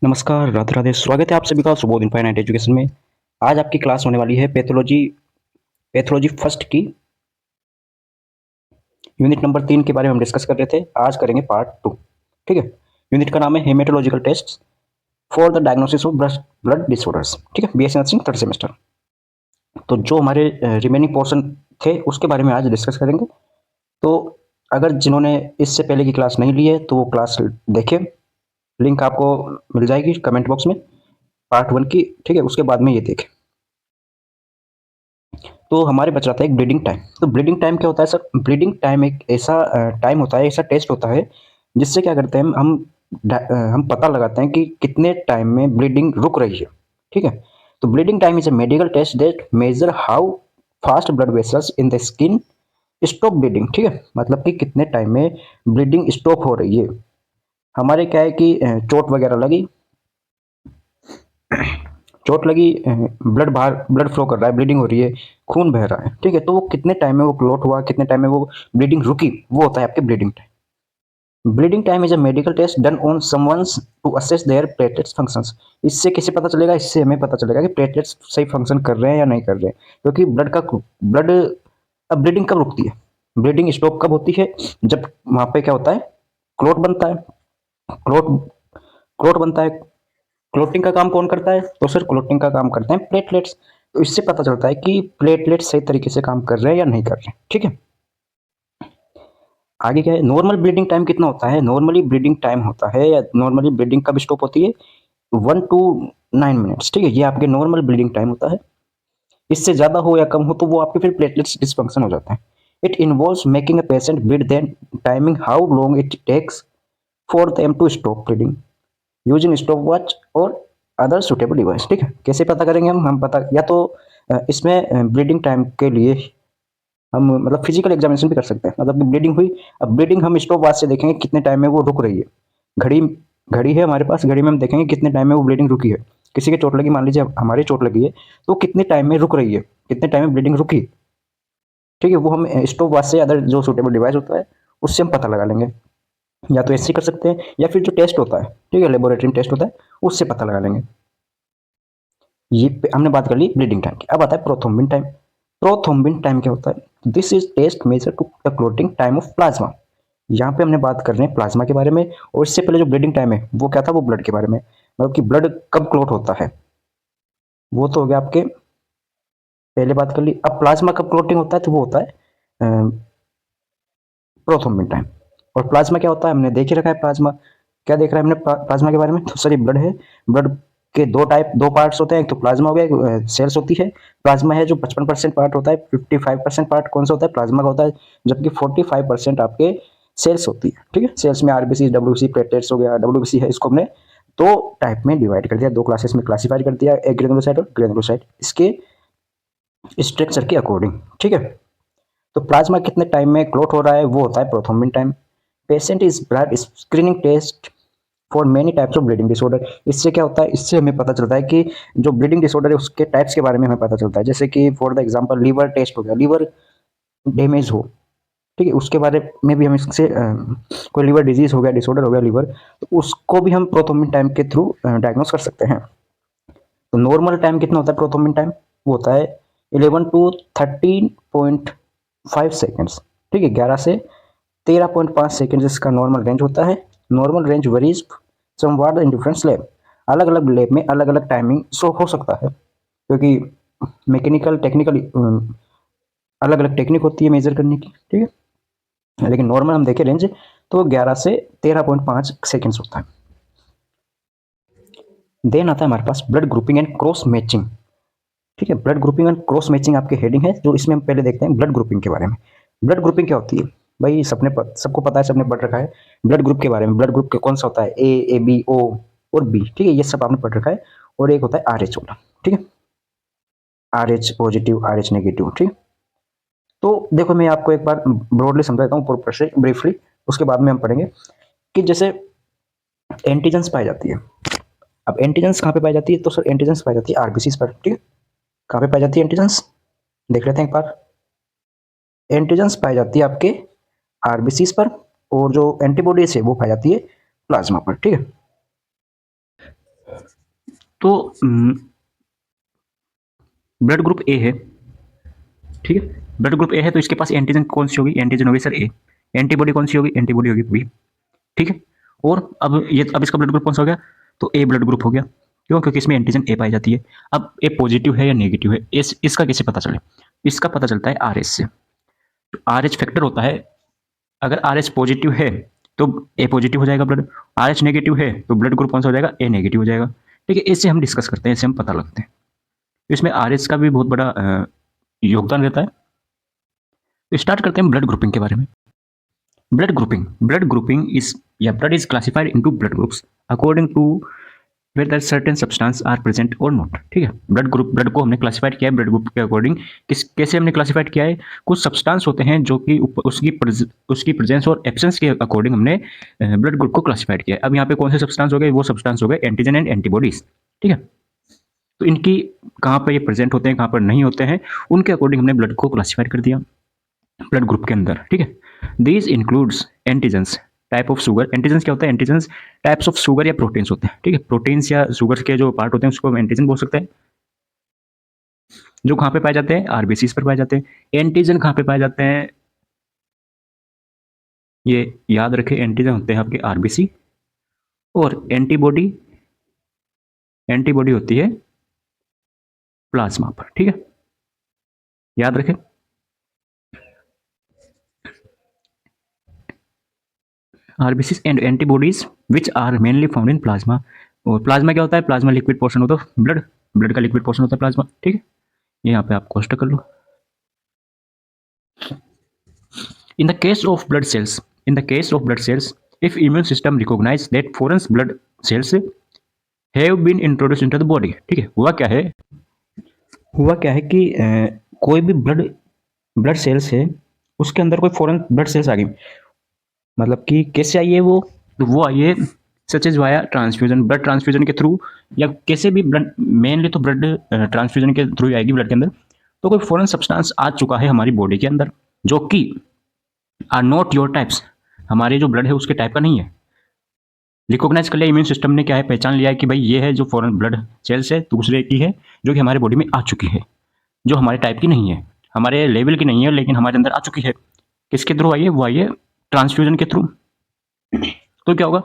नमस्कार, राधे राधे। स्वागत है आप सभी का सुबोध इनफाइनाइट एजुकेशन में। आज आपकी क्लास होने वाली है पैथोलॉजी पैथोलॉजी फर्स्ट की यूनिट नंबर 3 के बारे में हम डिस्कस कर रहे थे। आज करेंगे पार्ट 2। ठीक है। यूनिट का नाम है haematological test for the diagnosis of blood disorders. ठीक है, बीएससी नर्सिंग थर्ड सेमेस्टर। तो जो हमारे रिमेनिंग पोर्शन थे उसके बारे में आज डिस्कस करेंगे। तो अगर जिन्होंने इससे पहले की क्लास नहीं ली है तो वो क्लास देखें, लिंक आपको मिल जाएगी कमेंट बॉक्स में, पार्ट 1 की। ठीक है, उसके बाद में ये देखें। तो हमारे बच रहा था एक ब्लीडिंग टाइम। तो ब्लीडिंग टाइम क्या होता है सर? ब्लीडिंग टाइम एक ऐसा टाइम होता है, ऐसा टेस्ट होता है जिससे क्या करते हैं हम पता लगाते हैं कि कितने टाइम में ब्लीडिंग रुक रही है। ठीक है। तो bleeding time is a medical test that measure how fast blood vessels in the skin stop bleeding. ठीक है, मतलब कि कितने टाइम में ब्लीडिंग स्टॉप हो रही है। हमारे क्या है कि चोट वगैरह लगी, चोट लगी, ब्लड फ्लो कर रहा है, ब्लीडिंग हो रही है, खून बह रहा है। ठीक है, तो वो कितने टाइम में वो क्लॉट हुआ, कितने टाइम में वो ब्लीडिंग रुकी, वो होता है आपके bleeding time. Bleeding time is a medical test done on someone's to assess their platelets functions. इससे कैसे पता चलेगा? इससे हमें पता चलेगा कि प्लेटलेट्स सही फंक्शन कर रहे हैं या नहीं कर रहे हैं। क्योंकि ब्लड अब ब्लीडिंग कब रुकती है, ब्लीडिंग स्टॉप कब होती है? जब वहां पे क्या होता है, क्लॉट बनता है। क्लॉट क्लॉट बनता है। क्लोटिंग का काम कौन करता है? तो सर क्लोटिंग का काम करते हैं प्लेटलेट्स। तो इससे पता चलता है कि प्लेटलेट्स सही तरीके से काम कर रहे हैं या नहीं कर रहे हैं। ठीक है। आगे क्या है? नॉर्मल ब्लीडिंग टाइम कितना होता है? नॉर्मली ब्लीडिंग टाइम होता है, या नॉर्मली ब्लीडिंग कब स्टॉप होती है? 1 to 9 मिनट्स। ठीक है, ये आपके नॉर्मल ब्लीडिंग टाइम होता है। इससे ज्यादा हो या कम हो तो वो आपके फिर प्लेटलेट्स डिसफंक्शन हो जाता है। It involves making a patient bleed, then timing how long it takes for them to stop bleeding using stop watch और अदर सुटेबल डिवाइस। ठीक है, कैसे पता करेंगे हम पता या तो इसमें ब्लीडिंग टाइम के लिए हम मतलब फिजिकल एग्जामिनेशन भी कर सकते हैं। मतलब ब्लीडिंग हुई, अब ब्लीडिंग हम स्टॉप वॉच से देखेंगे कितने टाइम में वो रुक रही है। घड़ी घड़ी है हमारे पास, घड़ी में हम देखेंगे कितने टाइम में वो ब्लीडिंग रुकी है। किसी के चोट लगी, मान लीजिए हमारी चोट लगी है, तो कितने टाइम में रुक रही है, कितने टाइम में ब्लीडिंग रुकी। ठीक है, वो हम स्टॉप वॉच से अदर जो सुटेबल डिवाइस होता है उससे हम पता लगा लेंगे। या तो ऐसे कर सकते हैं या फिर जो टेस्ट होता है, ठीक है, लेबोरेटरी में टेस्ट होता है, उससे पता लगा लेंगे। ये हमने बात कर ली ब्लीडिंग टाइम की। अब आता है प्रोथ्रोम्बिन टाइम। प्रोथ्रोम्बिन टाइम क्या होता है? This is test measure to the clotting time of plasma. यहाँ पे हमने बात कर रहे हैं प्लाज्मा के बारे में, और इससे पहले जो ब्लीडिंग टाइम है वो क्या था? वो ब्लड के बारे में, मतलब कि ब्लड कब क्लोट होता है। वो तो हो गया आपके, पहले बात कर ली। अब प्लाज्मा कब क्लोटिंग होता है? तो वो होता है प्रोथ्रोम्बिन टाइम। और प्लाज्मा क्या होता है? हमने देख ही रखा है प्लाज्मा। क्या देख रहा है हमने प्लाज्मा के बारे में? तो सर ये ब्लड है। ब्लड के दो पार्ट्स होते हैं, एक तो प्लाज्मा हो गया, एक सेल्स होती है। प्लाज्मा है जो 55% पार्ट होता है, 55% पार्ट कौन सा होता है? प्लाज्मा का होता है। जबकि 45% आपके सेल्स होती है। ठीक है, सेल्स में आरबीसी, डब्ल्यूबीसी, प्लेटलेट्स हो गया, डब्ल्यूबीसी है, इसको हमने दो टाइप में डिवाइड कर दिया, दो क्लासेस में क्लासीफाइड कर दिया, एक ग्रेनुलोसाइट और ग्रेनुलोसाइट, इसके स्ट्रक्चर के अकॉर्डिंग। ठीक है। तो प्लाज्मा कितने टाइम में क्लोट हो रहा है? वो होता है prothrombin time. Patient is blood screening test for many types of bleeding disorder. इससे क्या होता है? इससे हमें पता चलता है कि जो ब्लीडिंग डिसऑर्डर है उसके टाइप्स के बारे में हमें पता चलता है। जैसे कि for the example liver test हो गया, लीवर डैमेज हो, ठीक है, उसके बारे में भी हम इससे कोई लीवर डिजीज हो गया, डिसऑर्डर हो गया लीवर, तो उसको भी हम प्रोथ्रोम्बिन टाइम के थ्रू डायग्नोस कर सकते हैं। तो नॉर्मल टाइम कितना होता है प्रोथ्रोम्बिन टाइम? वो होता है 11 to 13.5 सेकेंड्स। ठीक है, 11 से 13.5 सेकेंड इसका नॉर्मल रेंज होता है। Normal range worries somewhat in different lab. अलग अलग लैब में अलग अलग टाइमिंग शो हो सकता है, क्योंकि मैकेनिकल टेक्निकल अलग अलग टेक्निक होती है मेजर करने की। ठीक है, लेकिन नॉर्मल हम देखें रेंज तो 11 से 13.5 सेकेंड्स होता है। देन आता है हमारे पास blood grouping and cross matching. ठीक है, blood grouping and cross matching आपके हेडिंग है, जो इसमें हम पहले देखते हैं ब्लड ग्रुपिंग के बारे में। ब्लड ग्रुपिंग क्या होती है भाई? सबको पता है, सबने पढ़ रखा है ब्लड ग्रुप के बारे में। ब्लड ग्रुप कौन सा होता है? ए बी ओ और बी। ठीक है, ये सब आपने पढ़ रखा है। और एक होता है आर एच वाला। ठीक है, are H positive, R H negative. ठीक है, तो देखो मैं आपको एक बार ब्रॉडली समझा देता हूँ, प्रॉपर से ब्रीफली, उसके बाद में हम पढ़ेंगे कि जैसे एंटीजेंस पाई जाती है। अब एंटीजेंस कहाँ पे पाई जाती है? तो सर एंटीजेंस पाई जाती है आरबीसी पर। ठीक है, कहाँ पे पाई जाती है एंटीजेंस? देख लेते हैं एक बार। एंटीजेंस पाई जाती है आपके आरबीसी पर, और जो एंटीबॉडीज है वो पाई जाती है प्लाज्मा पर, ठीक है। तो ब्लड ग्रुप ए है, ठीक है। ब्लड ग्रुप ए है तो इसके पास एंटीजन कौन सी होगी, एंटीजन होगी सर ए। एंटीबॉडी कौन सी होगी, एंटीबॉडी होगी बी, ठीक है। और अब इसका ब्लड ग्रुप कौन सा हो गया, तो ए ब्लड ग्रुप हो गया। क्यों, क्योंकि इसमें एंटीजन ए पाई जाती है। अब ए पॉजिटिव है या नेगेटिव है, इसका कैसे पता चले, इसका पता चलता है आर एच से। आर एच फैक्टर होता है, अगर आर एच पॉजिटिव है तो ए पॉजिटिव हो जाएगा ब्लड, आर एच नेगेटिव है तो ब्लड ग्रुप कौन सा हो जाएगा, ए नेगेटिव हो जाएगा, ठीक है। इससे हम डिस्कस करते हैं, इससे हम पता लगते हैं। इसमें आर एच का भी बहुत बड़ा योगदान रहता है। तो स्टार्ट करते हैं ब्लड ग्रुपिंग के बारे में। ब्लड ग्रुपिंग इज या blood is classified into blood groups according to whether certain substance are present और नॉट, ठीक है। ब्लड को हमने क्लासिफाइड किया है ब्लड ग्रुप के अकॉर्डिंग। कैसे हमने क्लासिफाइड किया है, कुछ सब्सटेंस होते हैं जो कि उसकी प्रेजेंस और एब्सेंस के अकॉर्डिंग हमने ब्लड ग्रुप को क्लासिफाइड किया है। अब यहाँ पे कौन से सब्सटेंस हो गए, वो सब्सटेंस हो गए एंटीजन एंड एंटीबॉडीज, ठीक है। तो इनकी कहाँ पर ये प्रेजेंट होते हैं, कहाँ पर नहीं होते हैं, उनके अकॉर्डिंग हमने ब्लड को क्लासिफाइड कर दिया ब्लड ग्रुप के अंदर, ठीक है। These includes antigens, type of sugar. Antigens क्या होता है, एंटीजेंस टाइप्स ऑफ शुगर या प्रोटीन्स होते हैं, ठीक है। प्रोटीन्स या शुगर के जो पार्ट होते हैं उसको हम एंटीजन बोल सकते हैं, जो कहाँ पे पाए जाते हैं, आरबीसीज पर पाए जाते हैं। एंटीजन कहाँ पे पाए जाते हैं, ये याद रखें, एंटीजन होते हैं आपके आरबीसी, और एंटीबॉडी होती है प्लाज्मा पर, ठीक है, याद रखें। RBCs and antibodies which are mainly found in plasma. और प्लाज्मा क्या होता है, प्लाज्मा लिक्विड पोर्शन होता है ब्लड का लिक्विड पोर्शन होता है प्लाज्मा, ठीक है। यहाँ पे आप कोष्टक कर लो। In the case of blood cells, if immune system recognize that foreign blood cells have been introduced into the body, ठीक है। हुआ क्या है कि कोई भी ब्लड सेल्स है, उसके अंदर कोई फॉरेन ब्लड सेल्स आ गई, मतलब कि कैसे आई है वो, तो वो आई है such as via transfusion, blood transfusion के थ्रू, या कैसे भी ब्लड, मेनली तो ब्लड ट्रांसफ्यूजन के थ्रू आएगी ब्लड के अंदर। तो कोई फॉरेन सब्सटेंस आ चुका है हमारी बॉडी के अंदर जो कि आर नॉट योर टाइप्स, हमारे जो ब्लड है उसके टाइप का नहीं है। रिकॉग्नाइज कर लिया इम्यून सिस्टम ने, क्या है, पहचान लिया है कि भाई ये है जो फॉरेन ब्लड सेल्स है, दूसरे की है जो कि हमारे बॉडी में आ चुकी है, जो हमारे टाइप की नहीं है, हमारे लेवल की नहीं है, लेकिन हमारे अंदर आ चुकी है। किसके थ्रू आई है, वो आई है ट्रांसफ्यूजन के थ्रू। तो क्या होगा,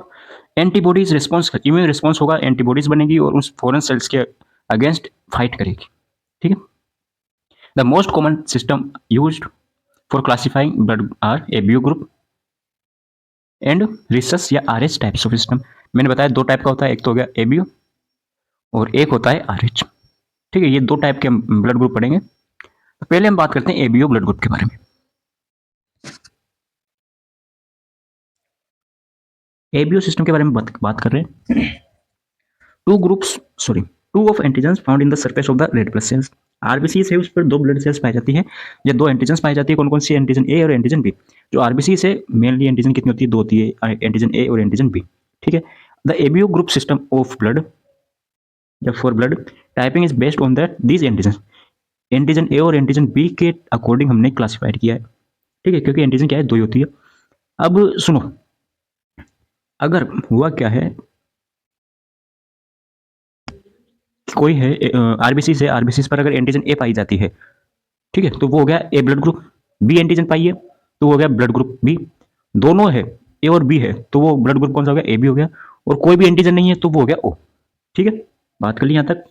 एंटीबॉडीज रिस्पॉन्स, इम्यून रिस्पॉन्स होगा, एंटीबॉडीज बनेगी और उस फॉरेन सेल्स के अगेंस्ट फाइट करेगी, ठीक है। The most common system used for classifying blood are ABO group and rhesus या आरएच टाइप्स ऑफ सिस्टम। मैंने बताया दो टाइप का होता है, एक तो हो गया एबीओ और एक होता है आरएच, ठीक है। ये दो टाइप के ब्लड ग्रुप पढ़ेंगे। तो पहले हम बात करते हैं एबीओ ब्लड ग्रुप के बारे में। एबीओ सिस्टम के बारे में बात कर रहे हैं। Two of antigens found in the surface of the red blood cells. RBC है, उस पर दो ब्लड सेल्स पाई जाती है या दो एंटीजन्स पाई जाती है। कौन कौन सी, एंटीजन ए और एंटीजन बी। जो आरबीसी से मेनली एंटीजन कितनी होती है, दो होती है, एंटीजन ए और एंटीजन बी, ठीक है। The ABO group system of blood या for blood typing is based on that these antigen. Antigen A और एंटीजन बी के अकॉर्डिंग हमने क्लासिफाइड किया है, ठीक है, क्योंकि एंटीजन क्या है, दो ही होती है। अब सुनो, अगर हुआ क्या है, कोई है आरबीसी से, आरबीसी पर अगर एंटीजन ए पाई जाती है, ठीक है, तो वो हो गया ए ब्लड ग्रुप। बी एंटीजन पाई है तो वो हो गया ब्लड ग्रुप बी। दोनों है, ए और बी है, तो वो ब्लड ग्रुप कौन सा हो गया, ए बी हो गया। और कोई भी एंटीजन नहीं है तो वो हो गया ओ, ठीक है। बात कर ली यहां तक।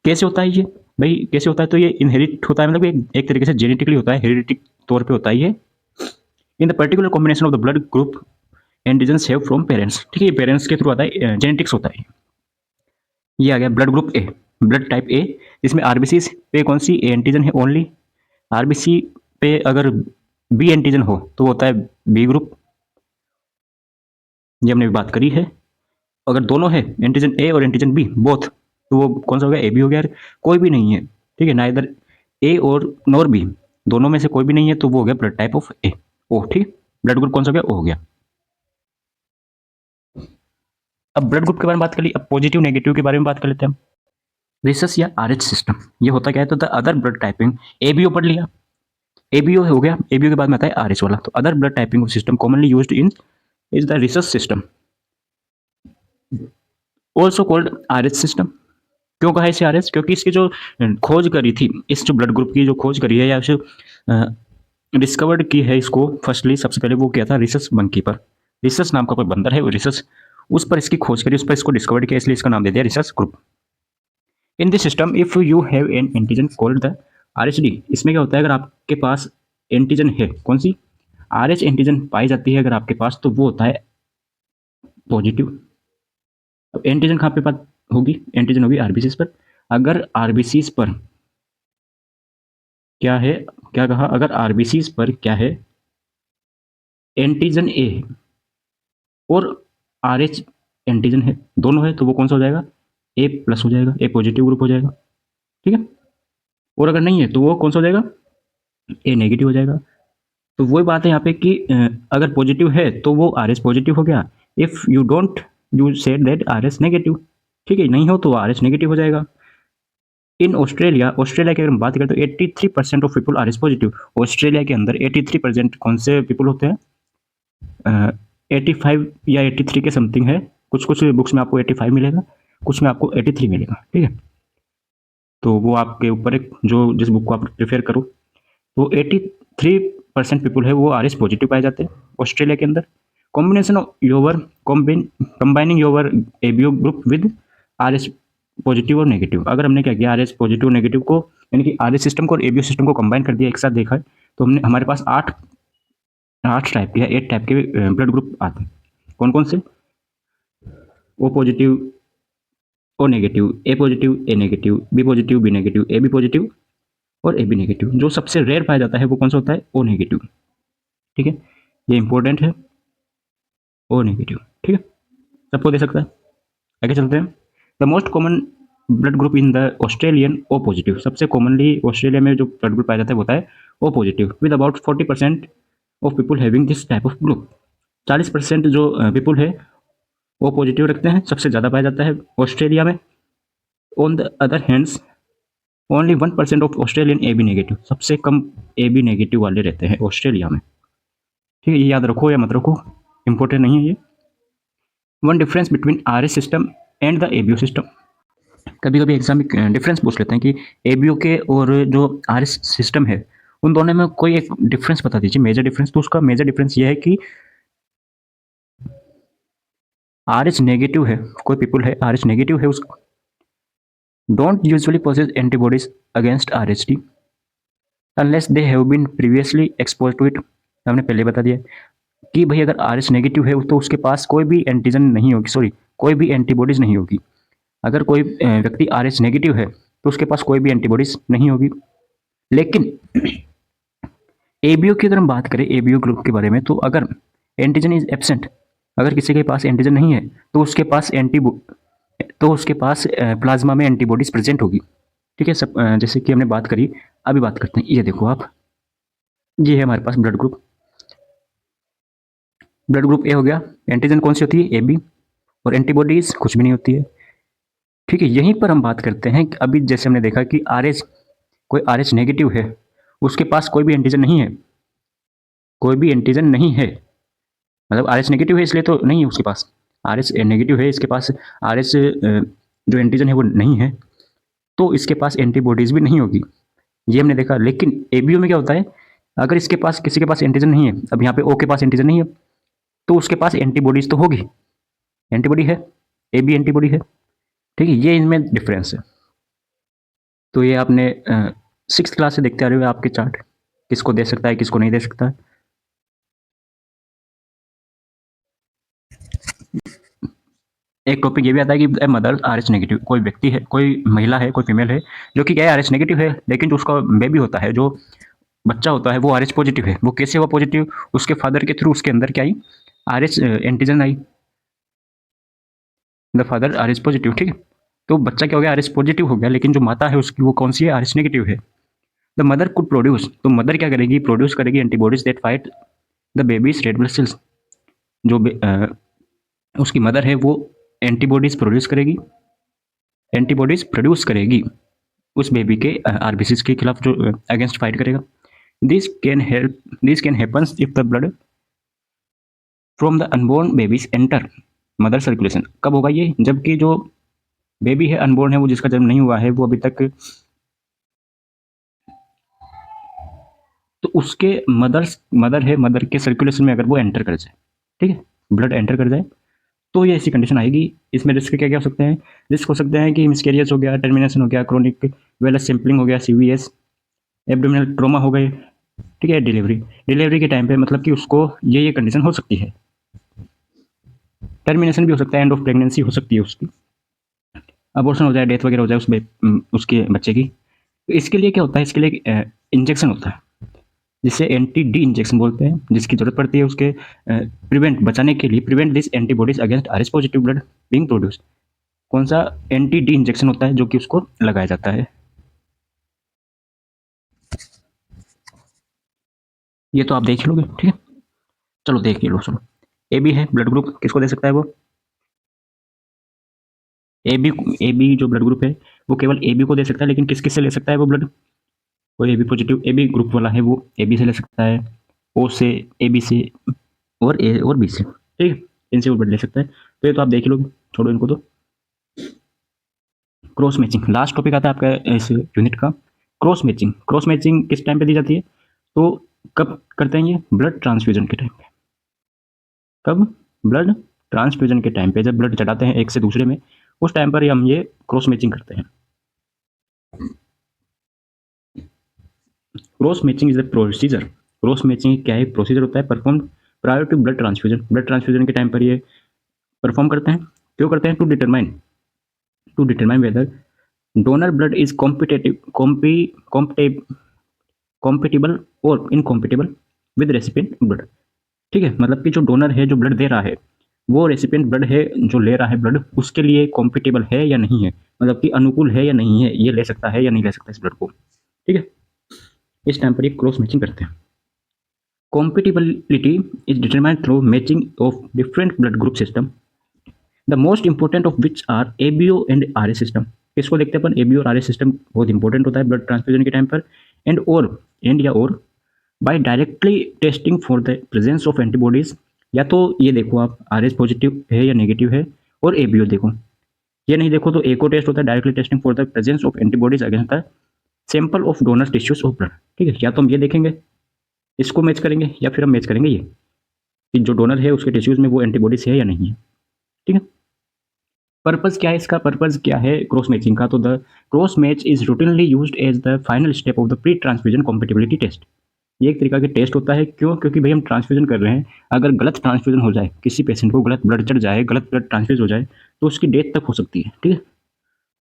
कैसे होता है ये भाई, कैसे होता है, तो ये इनहेरिट होता है, मतलब एक तरीके से जेनेटिकली होता है, हेरिडिटिक तौर पे होता है ये। In the particular combination of the blood group antigens have from parents, ठीक है, पेरेंट्स के थ्रू आता है, जेनेटिक्स होता है। ये आ गया blood group A, blood type A, जिसमें आरबीसी पे कौन सी एंटीजन है, ओनली आरबीसी पे अगर बी एंटीजन हो तो होता है बी ग्रुप, ये हमने बात करी है। अगर दोनों है, एंटीजन ए और एंटीजन बी बोथ, तो वो कौन सा हो गया, ए बी हो गया। कोई भी नहीं है, ठीक है, ना इधर ए और नॉर बी, दोनों में से कोई भी नहीं है तो वो हो गया ब्लड टाइप ऑफ ए, ओ, ठीक। ब्लड ग्रुप कौन सा हो गया, ओ हो गया। अब ब्लड ग्रुप के बारे में बात कर ली, अब पॉजिटिव नेगेटिव के बारे में बात कर लेते हैं हम। रिसस या आरएच सिस्टम, ये होता क्या है, तो the other blood typing ABO पढ़ लिया, एबीओ हो गया, एबीओ के बाद में आता है आरएच वाला। तो other blood typing system commonly used in is the research system, also called RH system. क्यों कहा इसे आरएच? क्योंकि इसकी जो खोज करी थी, इस जो ब्लड ग्रुप की जो खोज करी है या उसे डिस्कवर्ड की है, इसको फर्स्टली सबसे पहले वो किया था रिसर्च मंकी पर। रिसर्च नाम का कोई बंदर है, वो रिसर्च, उस पर इसकी खोज करी, उस पर इसको डिस्कवर्ड किया, इसलिए इसका नाम दे दिया research group. In this system if you have an antigen called the RHD, इसमें क्या होता है, अगर आपके पास एंटीजन है, कौन सी आरएच एंटीजन पाई जाती है अगर आपके पास, तो वो होता है पॉजिटिव। अब एंटीजन कहाँ पे बात होगी, एंटीजन होगी आरबीसीज पर। अगर आरबीसीज पर क्या है, क्या कहा, अगर आरबीसीज पर क्या है, एंटीजन ए और आरएच एंटीजन है, दोनों है, तो वो कौन सा हो जाएगा, ए प्लस हो जाएगा, ए पॉजिटिव ग्रुप हो जाएगा, ठीक है। और अगर नहीं है तो वो कौन सा हो जाएगा, ए नेगेटिव हो जाएगा। तो वही बात है यहाँ पे कि अगर पॉजिटिव है तो वो आर एस पॉजिटिव हो गया, if you don't you said that R S negative, ठीक है, नहीं हो तो आर एस नेगेटिव हो जाएगा। इन ऑस्ट्रेलिया, ऑस्ट्रेलिया की अगर हम बात करें तो 83% of people R S positive. Australia के अंदर 83% कौन से पीपल होते हैं, 85 या 83 के समथिंग है, कुछ कुछ बुक्स में आपको 85 मिलेगा, कुछ में आपको 83 मिलेगा, ठीक है। तो वो आपके ऊपर एक, जो जिस बुक को आप प्रिफेयर करो, तो 83% पीपल है वो आर एस पॉजिटिव पाए जाते हैं ऑस्ट्रेलिया के अंदर। Combination of योवर combining योवर ABO group with R S positive और नेगेटिव, अगर हमने क्या किया, आर एस पॉजिटिव नेगेटिव को, यानी कि आर एस सिस्टम को और एबीओ सिस्टम को कंबाइन कर दिया, एक साथ देखा है, तो हमने हमारे पास आठ टाइप के या 8 टाइप के ब्लड ग्रुप आते हैं। कौन कौन से, O positive O negative, A positive A negative, B positive B negative, A B positive और ए बी नेगेटिव। जो सबसे रेयर पाया जाता है वो कौन सा होता है, ओ नेगेटिव, ठीक है, ये इंपॉर्टेंट है, ओ नेगेटिव, ठीक है, सबको दे सकता है। आगे चलते हैं। The most common blood group in the Australian O positive, सबसे कॉमनली ऑस्ट्रेलिया में जो ब्लड ग्रुप पाया जाता है वो होता है O positive, with about 40% of people having this type of group. 40% जो पीपल है ओ पॉजिटिव रखते हैं, सबसे ज़्यादा पाया जाता है ऑस्ट्रेलिया में। On the other hands only 1% of Australian A B negative, सबसे कम ए बी नेगेटिव वाले रहते हैं ऑस्ट्रेलिया में, ठीक है, ये याद रखो या मत रखो, इंपॉर्टेंट नहीं है ये। One difference between R S system and the ABO system, कभी कभी एग्जाम में डिफरेंस पूछ लेते हैं कि एबीओ के और जो आर एस सिस्टम है उन दोनों में कोई एक डिफरेंस बता दीजिए, मेजर डिफरेंस। तो उसका मेजर डिफरेंस ये है कि आर एच नेगेटिव है, कोई पीपल है आर एच नेगेटिव है, उसको don't usually possess antibodies against R H D unless they have been previously expose to it. हमने पहले बता दिया कि भाई अगर आर एच नेगेटिव है तो उसके पास कोई भी एंटीजन नहीं होगी, सॉरी कोई भी एंटीबॉडीज नहीं होगी। अगर कोई व्यक्ति आर एच नेगेटिव है तो उसके पास कोई भी एंटीबॉडीज नहीं होगी। लेकिन एबीओ की अगर हम बात करें, एबीओ ग्रुप के बारे में, तो अगर एंटीजन इज एब्सेंट, अगर किसी के पास एंटीजन नहीं है तो उसके पास प्लाज्मा में एंटीबॉडीज प्रेजेंट होगी, ठीक है। सब जैसे कि हमने बात करी, अभी बात करते हैं। ये देखो आप, ये है हमारे पास blood group, blood group A हो गया। एंटीजन कौन सी होती है, ए बी, और एंटीबॉडीज कुछ भी नहीं होती है, ठीक है। यहीं पर हम बात करते हैं कि अभी जैसे हमने देखा कि आर एच, कोई आर एच नेगेटिव है, उसके पास कोई भी एंटीजन नहीं है, कोई भी एंटीजन नहीं है, मतलब आर एच नेगेटिव है इसलिए तो नहीं है उसके पास, आर एच नेगेटिव है, इसके पास आर एच जो एंटीजन है वो नहीं है, तो इसके पास एंटीबॉडीज भी नहीं होगी, ये हमने देखा। लेकिन एबीओ में क्या होता है, अगर इसके पास, किसी के पास एंटीजन नहीं है, अब यहाँ पे ओ के पास एंटीजन नहीं है, तो उसके पास एंटीबॉडीज तो होगी, एंटीबॉडी है, ए बी एंटीबॉडी है, ठीक है, ये इनमें डिफरेंस है। तो ये आपने 6th क्लास से देखते आ रहे हो आपके चार्ट, किसको दे सकता है किसको नहीं दे सकता है। एक टॉपिक ये भी आता है कि मदर आर एच नेगेटिव, कोई व्यक्ति है, कोई महिला है, कोई फीमेल है जो कि क्या है आर एच नेगेटिव है, लेकिन जो उसका बेबी होता है, जो बच्चा होता है, वो आर एच पॉजिटिव है। वो कैसे हुआ पॉजिटिव, उसके फादर के थ्रू उसके अंदर क्या आई, आर एच एंटीजन आई, the father R H positive, ठीक है। तो बच्चा क्या हो गया, आर एच पॉजिटिव हो गया, लेकिन जो माता है उसकी वो कौन सी है, आर एच नेगेटिव है। द मदर कुड प्रोड्यूस, तो मदर क्या करेगी, प्रोड्यूस करेगी antibodies that fight the babies red blood cells. जो उसकी मदर है वो एंटीबॉडीज प्रोड्यूस करेगी, एंटीबॉडीज प्रोड्यूस करेगी उस बेबी के आरबीसीज के खिलाफ, जो अगेंस्ट फाइट करेगा। This can happens if the blood from the unborn babies enter mother circulation. कब होगा ये? जबकि जो बेबी है, अनबोर्न है, वो जिसका जन्म नहीं हुआ है, वो अभी तक, तो उसके मदर है, मदर के सर्कुलेशन में अगर वो एंटर कर जाए, ठीक है, ब्लड एंटर कर जाए, तो ये ऐसी कंडीशन आएगी। इसमें रिस्क क्या क्या हो सकते हैं? रिस्क हो सकते हैं कि मिसकैरियज हो गया, टर्मिनेशन हो गया, क्रोनिक वेलस सैंपलिंग हो गया, सीवीएस, एब्डोमिनल ट्रोमा हो गए, ठीक है, डिलीवरी के टाइम पे मतलब कि उसको ये कंडीशन हो सकती है। टर्मिनेशन भी हो सकता है, एंड ऑफ प्रेगनेंसी हो सकती है उसकी, अबॉर्शन हो जाए, डेथ वगैरह हो जाए उसके बच्चे की। तो इसके लिए क्या होता है? इसके लिए इंजेक्शन होता है, जिसे एंटी डी इंजेक्शन बोलते हैं, जिसकी जरूरत पड़ती है उसके प्रिवेंट बचाने के लिए, prevent this antibodies against RS positive blood being produce. कौन सा एंटी डी इंजेक्शन होता है जो कि उसको लगाया जाता है? ये तो आप देख लोगे, ठीक है, चलो देख लो, चलो। ए बी है ब्लड ग्रुप, किसको दे सकता है वो? ए बी, ए बी जो ब्लड ग्रुप है वो केवल ए बी को दे सकता है, लेकिन किस किस से ले सकता है वो ब्लड? कोई A B positive A B group वाला है वो ए बी से ले सकता है, ओ से, ए बी से, और ए और बी से, ठीक है, इनसे वो ब्लड ले सकता है। तो ये तो आप देख लोगे, छोड़ो इनको। तो क्रॉस मैचिंग लास्ट टॉपिक आता है आपका इस यूनिट का। क्रॉस मैचिंग, क्रॉस मैचिंग किस टाइम पे दी जाती है? तो कब करते हैं ये? ब्लड ट्रांसफ्यूजन के टाइम पे। कब? ब्लड ट्रांसफ्यूजन के टाइम पे, जब ब्लड चढ़ाते हैं एक से दूसरे में, उस टाइम पर ही हम ये क्रॉस मैचिंग करते हैं। Cross matching is the procedure. Cross matching क्या है? प्रोसीजर होता है perform prior to blood transfusion. Blood transfusion के टाइम पर ये परफॉर्म करते हैं। क्यों करते हैं? To determine whether donor blood is compatible और इनकॉम्पिटिबल विद रेसिपिएंट ब्लड। ठीक है, मतलब कि जो डोनर है, जो ब्लड दे रहा है, वो रेसिपिएंट ब्लड है जो ले रहा है ब्लड, उसके लिए कॉम्पिटिबल है या नहीं है, मतलब कि अनुकूल है या नहीं है, ये ले सकता है या नहीं ले सकता इस ब्लड को, ठीक है। इस टाइम पर ये क्रॉस मैचिंग करते हैं। Compatibility is determined through matching of different blood group system, the most important of which are ABO and RA system. इसको देखते हैं अपन, एबीओ और आरए सिस्टम बहुत इंपॉर्टेंट होता है ब्लड ट्रांसफ्यूजन के टाइम पर। And by directly testing for the presence of antibodies, या तो ये देखो आप आर एस पॉजिटिव है या नेगेटिव है, और एबीओ देखो, ये नहीं देखो तो एको टेस्ट होता है, directly testing for the presence of antibodies against the sample of donor tissues of blood. ठीक है, या तो हम ये देखेंगे, इसको मैच करेंगे, या फिर हम मैच करेंगे ये कि जो डोनर है उसके टिश्यूज में वो एंटीबॉडीज है या नहीं है, ठीक है। पर्पज क्या है इसका? पर्पज क्या है क्रॉस मैचिंग का? तो the cross match is routinely used as the final step of the pre transfusion compatibility test. ये एक तरीका के टेस्ट होता है। क्यों? क्योंकि भाई हम ट्रांसफ्यूजन कर रहे हैं, अगर गलत ट्रांसफ्यूजन हो जाए, किसी पेशेंट को गलत ब्लड चढ़ जाए, गलत ब्लड ट्रांसफ्यूज हो जाए, तो उसकी डेथ तक हो सकती है, ठीक है।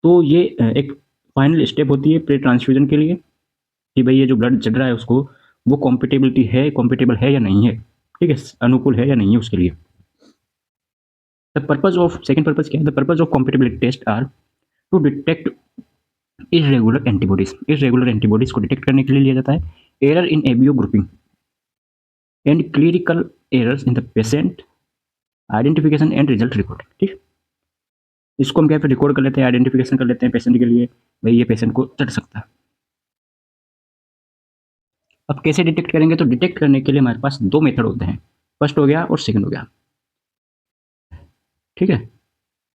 तो ये एक फाइनल स्टेप होती है प्री ट्रांसफ्यूजन के लिए, कि भाई ये जो ब्लड चढ़ रहा है उसको, वो कॉम्पिटेबल है या नहीं है, ठीक है, अनुकूल है या नहीं है उसके लिए। The purpose of, second purpose क्या है? The purpose of compatibility test are to detect irregular antibodies. Irregular antibodies को डिटेक्ट करने के लिए लिया जाता है। Error in ABO grouping and clinical errors in the patient identification and result recording, ठीक। इसको हम क्या फिर रिकॉर्ड कर लेते हैं, आइडेंटिफिकेशन कर लेते हैं पेशेंट के लिए, भाई ये पेशेंट को चढ़ सकता है। अब कैसे डिटेक्ट करेंगे? तो डिटेक्ट करने के लिए हमारे पास दो मेथड होते हैं, फर्स्ट हो गया और सेकंड हो गया, ठीक है।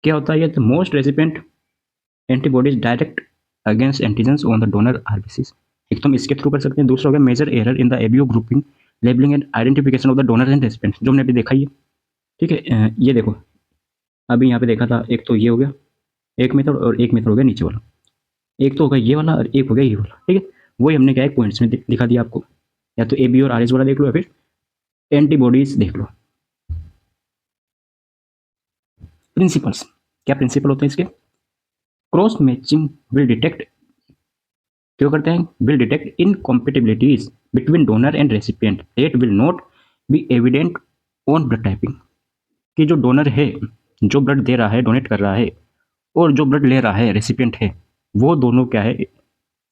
क्या होता है ये? The most recipient antibodies direct against antigens on the donor RBCs, एक तो हम इसके थ्रू कर सकते हैं। दूसरा हो गया major error in the ABO grouping labelling and identification of the donor and recipient, जो हमने अभी देखा ही है, ठीक है। ये देखो, अभी यहाँ पे देखा था, एक तो ये हो गया एक मेथड, और एक मेथड हो गया नीचे वाला, एक तो होगा ये वाला और एक हो गया ये वाला, ठीक है। वही हमने क्या है पॉइंट्स में दिखा दिया आपको, या तो ए बी और आर एस वाला देख लो, या फिर एंटीबॉडीज देख लो। प्रिंसिपल्स, क्या प्रिंसिपल होते हैं इसके? क्रॉस मैचिंग विल डिटेक्ट, क्यों करते हैं? Will detect incompatibilities between donor and recipient that will not be evident on blood typing. कि जो डोनर है, जो ब्लड दे रहा है, डोनेट कर रहा है, और जो ब्लड ले रहा है, रेसिपिएंट है, वो दोनों क्या है?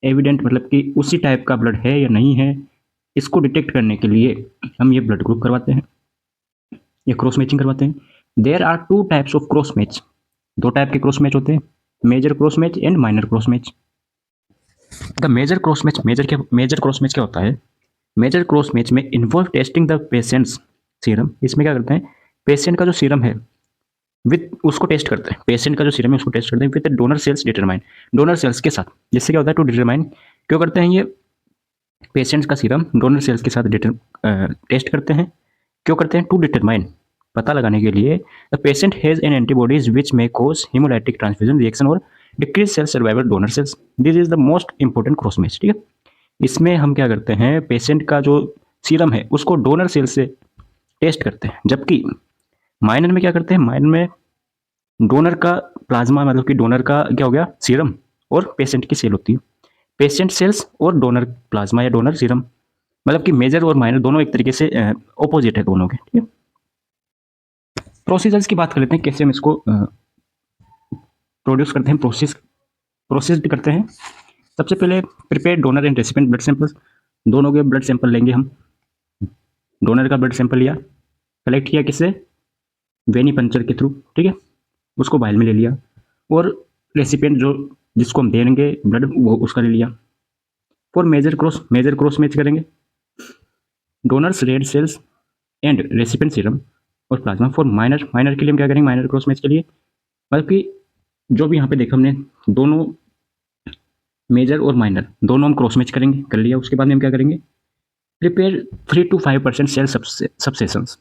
एविडेंट, मतलब कि उसी टाइप का ब्लड है या नहीं है, इसको डिटेक्ट करने के लिए हम ये ब्लड ग्रुप करवाते हैं, ये क्रॉस मैचिंग करवाते हैं। There are two types of cross match, दो टाइप के क्रॉस मैच होते हैं, major cross match and minor cross match. The major cross match, major cross match क्या होता है? मेजर क्रॉस मैच में involve testing the patient's serum. इसमें क्या करते हैं, पेशेंट का जो सीरम है विद उसको टेस्ट करते हैं, पेशेंट का जो सीरम है उसको टेस्ट करते हैं with donor cells determine, donor cells के साथ। जिससे क्या होता है, टू डिटरमाइन, क्यों करते हैं ये, पेशेंट्स का सीरम डोनर सेल्स के साथ टेस्ट करते हैं, क्यों करते हैं, टू डिटरमाइन, पता लगाने के लिए the patient has an antibodies which may cause hemolytic transfusion reaction और decrease cell survival donor cells. This is the most important cross match. ठीक है, इसमें हम क्या करते हैं, पेशेंट का जो सीरम है उसको डोनर सेल से टेस्ट करते हैं, जबकि माइनर में क्या करते हैं, माइनर में डोनर का प्लाज्मा, मतलब कि डोनर का क्या हो गया, सीरम, और पेशेंट की सेल होती है, पेशेंट सेल्स और डोनर प्लाज्मा या डोनर सीरम, मतलब कि मेजर और माइनर दोनों एक तरीके से ऑपोजिट है दोनों के। ठीक है, प्रोसीजर्स की बात कर लेते हैं, कैसे हम इसको प्रोड्यूस करते हैं, प्रोसेस्ड करते हैं। सबसे पहले prepare donor and recipient blood samples, दोनों के ब्लड सैंपल लेंगे हम। डोनर का ब्लड सैंपल लिया, कलेक्ट किया किससे, वेनी पंचर के थ्रू। ठीक है, उसको वाइल में ले लिया, और रेसिपिएंट जो जिसको हम देंगे ब्लड वो उसका ले लिया। फॉर मेजर क्रॉस मैच करेंगे donors red cells and recipient serum और प्लाज्मा। फॉर माइनर के लिए हम क्या करेंगे, माइनर क्रॉस मैच के लिए, मतलब कि जो भी यहाँ पे देखा हमने, दोनों मेजर और माइनर दोनों हम क्रॉस मैच करेंगे, कर लिया। उसके बाद में हम क्या करेंगे, prepare 3 to 5% cell suspensions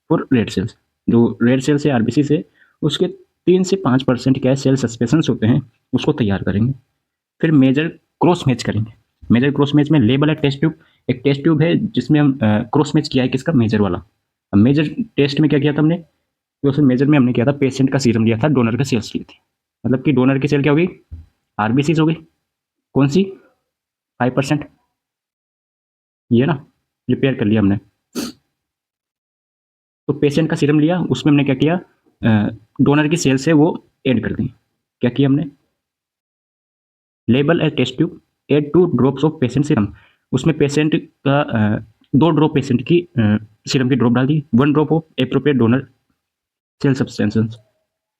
for red cells. जो रेड सेल्स है आरबीसी से, उसके 3 से 5% क्या सेल सस्पेंशंस होते हैं, उसको तैयार करेंगे। फिर मेजर क्रॉस मैच करेंगे। मेजर क्रॉस मैच में लेबल है टेस्ट ट्यूब, एक टेस्ट ट्यूब है जिसमें हम क्रॉस मैच किया है किसका, मेजर वाला। अब मेजर टेस्ट में क्या किया था हमने, तो उसमें मेजर में हमने किया था, पेशेंट का सीरम लिया था, डोनर का सेल्स लिए थे, मतलब कि डोनर की सेल क्या होगी, आरबीसी हो गई, कौन सी, 5%, ये ना, प्रिपेयर कर लिया हमने। तो पेशेंट का सीरम लिया, उसमें हमने क्या किया, डोनर की सेल से वो ऐड कर दी। क्या किया हमने, label a test tube, add 2 drops of patient serum, उसमें पेशेंट का 2 ड्रॉप पेशेंट की सीरम की ड्रॉप डाल दी, 1 drop of appropriate donor cell substances.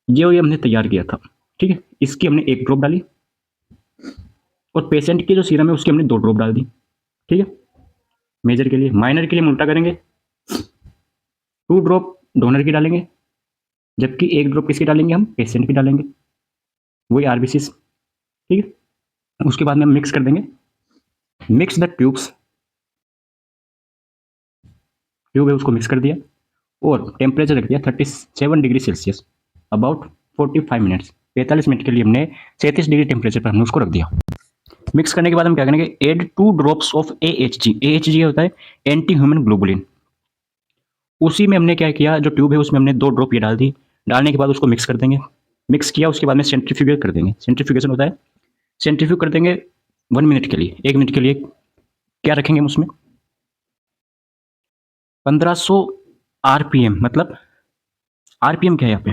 ये हमने तैयार किया था। ठीक है, इसकी हमने 1 ड्रॉप डाली, और पेशेंट की जो सीरम है उसकी हमने 2 ड्रॉप डाल दी। ठीक है, मेजर के लिए। माइनर के लिए हम उल्टा करेंगे, 2 ड्रॉप डोनर की डालेंगे, जबकि 1 ड्रॉप किसकी डालेंगे, हम पेशेंट की डालेंगे, वही आरबीसी। ठीक है, उसके बाद में हम मिक्स कर देंगे, मिक्स द ट्यूब है उसको मिक्स कर दिया, और टेम्परेचर रख दिया 37 degree Celsius, about 45 minutes, 45 minute के लिए हमने 37 डिग्री टेम्परेचर पर हमने उसको रख दिया। मिक्स करने के बाद हम क्या करेंगे, एड 2 ड्रॉप्स ऑफ AHG होता है एंटी ह्यूमन ग्लोबुलिन। उसी में हमने क्या किया, जो ट्यूब है उसमें हमने 2 ड्रॉप ये डाल दी। डालने के बाद उसको मिक्स कर देंगे, मिक्स किया, उसके बाद में सेंट्रीफ्यूगेट कर देंगे। सेंट्रीफ्यूगेशन होता है, सेंट्रीफ्यूग कर देंगे 1 मिनट के लिए, 1 मिनट के लिए। क्या रखेंगे हम उसमें, 1500 आरपीएम, मतलब आरपीएम क्या है यहाँ पे,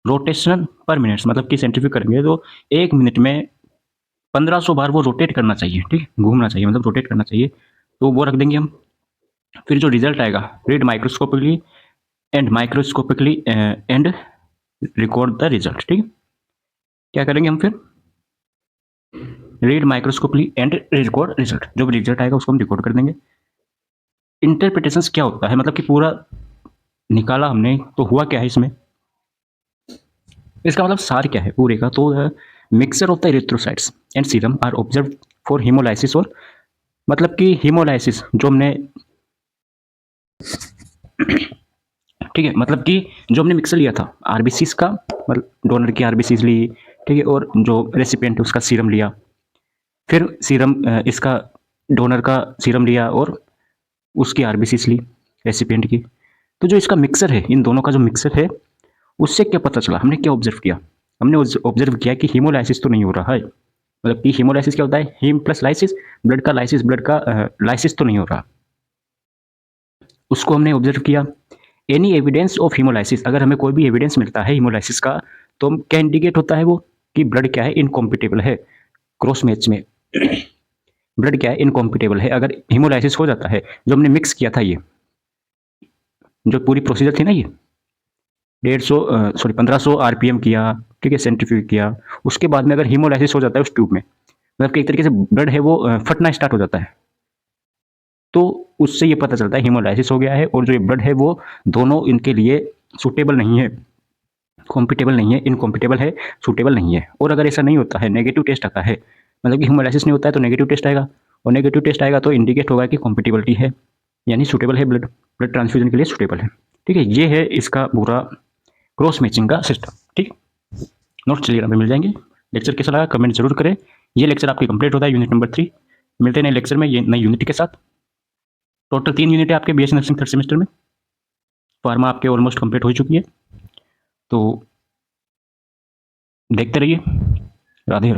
रोटेशन पर मिनट, मतलब कि सेंट्रीफ्यूग करेंगे तो 1 मिनट में 1500 बार वो रोटेट करना चाहिए। ठीक है, घूमना चाहिए, मतलब रोटेट करना चाहिए, तो वो रख देंगे हम। फिर जो रिजल्ट आएगा, read microscopically and record the result. ठीक है, क्या करेंगे हम फिर, रीड माइक्रोस्कोपली एंड रिकॉर्ड रिजल्ट, जो भी रिजल्ट आएगा उसको हम रिकॉर्ड कर देंगे। इंटरप्रिटेशन क्या होता है, मतलब कि पूरा निकाला हमने तो हुआ क्या है इसमें, इसका मतलब सार क्या है पूरे का, तो mixture of the erythrocytes and serum are observe for haemolysis, और मतलब कि हीमोलाइसिस जो हमने ठीक है, मतलब कि जो हमने मिक्सर लिया था आरबीसी का, मतलब डोनर की आरबीसी ली, ठीक है, और जो रेसिपिएंट उसका सीरम लिया, फिर सीरम इसका डोनर का सीरम लिया, और उसकी आरबीसी ली रेसिपिएंट की। तो जो इसका मिक्सर है, इन दोनों का जो मिक्सर है, उससे क्या पता चला, हमने क्या ऑब्जर्व किया, हमने ऑब्जर्व किया कि हीमोलाइसिस तो नहीं हो रहा है। मतलब कि हीमोलाइसिस क्या होता है, हीम प्लस लाइसिस, ब्लड का लाइसिस तो नहीं हो रहा, उसको हमने ऑब्जर्व किया। एनी एविडेंस ऑफ हीमोलाइसिस, अगर हमें कोई भी एविडेंस मिलता है हीमोलाइसिस का, तो हम क्या इंडिकेट होता है वो, कि ब्लड क्या है, इनकॉम्पिटेबल है। क्रॉस मैच में ब्लड क्या है, इनकॉम्पिटेबल है। अगर हीमोलाइसिस हो जाता है, जो हमने मिक्स किया था, ये जो पूरी प्रोसीजर थी ना, ये 1500 आरपीएम किया, ठीक है, सेंट्रीफ्यूज किया, उसके बाद में अगर हीमोलाइसिस हो जाता है उस ट्यूब में, मतलब कि एक तरीके से ब्लड है वो फटना स्टार्ट हो जाता है, तो उससे ये पता चलता है हीमोलाइसिस हो गया है और जो ये ब्लड है वो दोनों इनके लिए सूटेबल नहीं है, कॉम्पिटेबल नहीं है, इनकॉम्पिटेबल है, सूटेबल नहीं है। और अगर ऐसा नहीं होता है, नेगेटिव टेस्ट आता है, मतलब कि हीमोलाइसिस नहीं होता है तो नेगेटिव टेस्ट आएगा, और नेगेटिव टेस्ट आएगा तो इंडिकेट होगा कि कॉम्पिटेबिलिटी है, यानी सूटेबल है, ब्लड ब्लड ट्रांसफ्यूजन के लिए सूटेबल है। ठीक है, ये है इसका पूरा क्रॉस मैचिंग का सिस्टम। ठीक, नोट्स चलिए पे मिल जाएंगे। लेक्चर कैसा लगा कमेंट जरूर करें। ये लेक्चर आपकी कंप्लीट होता है यूनिट नंबर 3। मिलते हैं नए लेक्चर में ये नई यूनिट के साथ। टोटल 3 यूनिट है आपके बीएससी नर्सिंग थर्ड सेमेस्टर में। फार्मा आपके ऑलमोस्ट कंप्लीट हो चुकी है, तो देखते रहिए। राधे राधे।